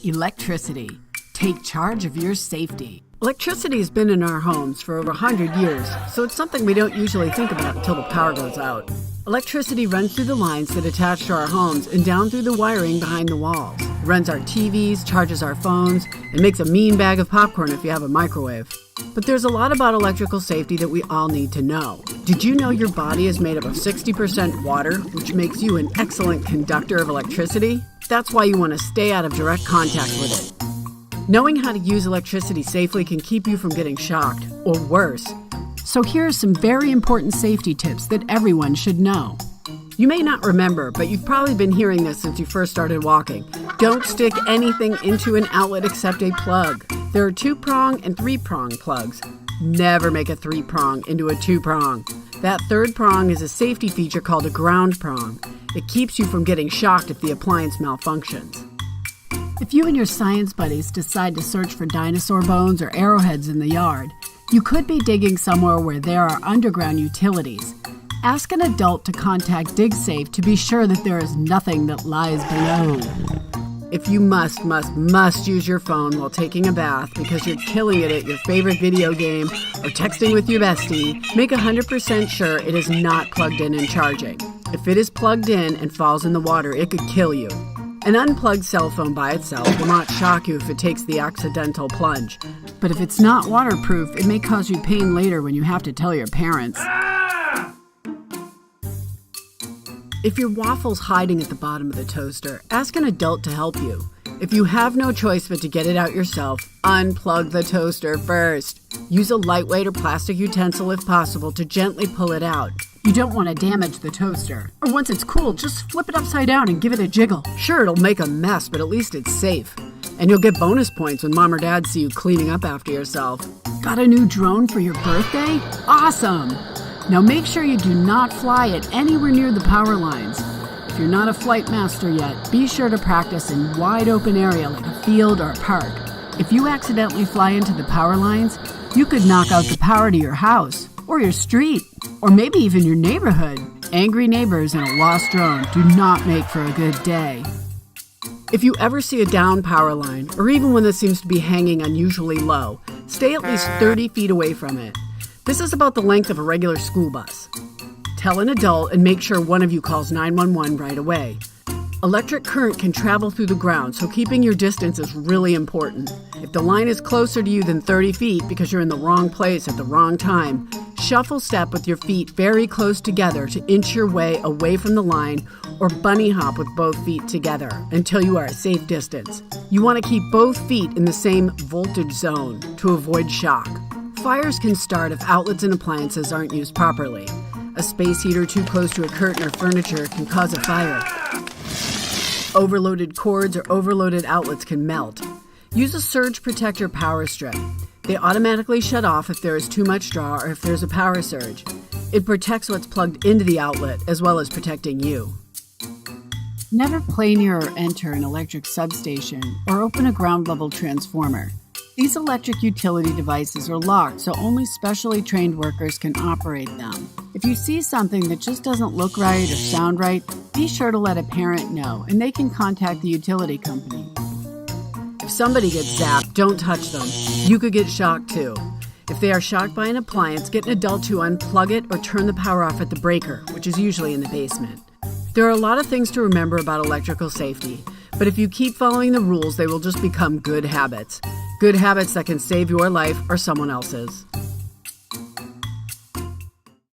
Electricity. Take charge of your safety. Electricity has been in our homes for over 100 years, so it's something we don't usually think about until the power goes out. Electricity runs through the lines that attach to our homes and down through the wiring behind the walls. It runs our TVs, charges our phones, and makes a mean bag of popcorn if you have a microwave. But there's a lot about electrical safety that we all need to know. Did you know your body is made up of 60% water, which makes you an excellent conductor of electricity? That's why you want to stay out of direct contact with it. Knowing how to use electricity safely can keep you from getting shocked, or worse. So here are some very important safety tips that everyone should know. You may not remember, but you've probably been hearing this since you first started walking. Don't stick anything into an outlet except a plug. There are 2-prong and 3-prong plugs. Never make a 3-prong into a 2-prong. That 3rd prong is a safety feature called a ground prong. It keeps you from getting shocked if the appliance malfunctions. If you and your science buddies decide to search for dinosaur bones or arrowheads in the yard, you could be digging somewhere where there are underground utilities. Ask an adult to contact DigSafe to be sure that there is nothing that lies below. If you must use your phone while taking a bath because you're killing it at your favorite video game or texting with your bestie, make 100% sure it is not plugged in and charging. If it is plugged in and falls in the water, it could kill you. An unplugged cell phone by itself will not shock you if it takes the accidental plunge. But if it's not waterproof, it may cause you pain later when you have to tell your parents. If your waffle's hiding at the bottom of the toaster, ask an adult to help you. If you have no choice but to get it out yourself, unplug the toaster first. Use a lightweight or plastic utensil if possible to gently pull it out. You don't want to damage the toaster. Or once it's cool, just flip it upside down and give it a jiggle. Sure, it'll make a mess, but at least it's safe. And you'll get bonus points when mom or dad see you cleaning up after yourself. Got a new drone for your birthday? Awesome! Now make sure you do not fly it anywhere near the power lines. If you're not a flight master yet, be sure to practice in wide open area like a field or a park. If you accidentally fly into the power lines, you could knock out the power to your house, or your street, or maybe even your neighborhood. Angry neighbors and a lost drone do not make for a good day. If you ever see a down power line, or even one that seems to be hanging unusually low, stay at least 30 feet away from it. This is about the length of a regular school bus. Tell an adult and make sure one of you calls 911 right away. Electric current can travel through the ground, so keeping your distance is really important. If the line is closer to you than 30 feet because you're in the wrong place at the wrong time, shuffle step with your feet very close together to inch your way away from the line, or bunny hop with both feet together until you are a safe distance. You want to keep both feet in the same voltage zone to avoid shock. Fires can start if outlets and appliances aren't used properly. A space heater too close to a curtain or furniture can cause a fire. Overloaded cords or overloaded outlets can melt. Use a surge protector power strip. They automatically shut off if there is too much draw or if there's a power surge. It protects what's plugged into the outlet as well as protecting you. Never play near or enter an electric substation or open a ground-level transformer. These electric utility devices are locked, so only specially trained workers can operate them. If you see something that just doesn't look right or sound right, be sure to let a parent know, and they can contact the utility company. If somebody gets zapped, don't touch them. You could get shocked too. If they are shocked by an appliance, get an adult to unplug it or turn the power off at the breaker, which is usually in the basement. There are a lot of things to remember about electrical safety, but if you keep following the rules, they will just become good habits. Good habits that can save your life or someone else's.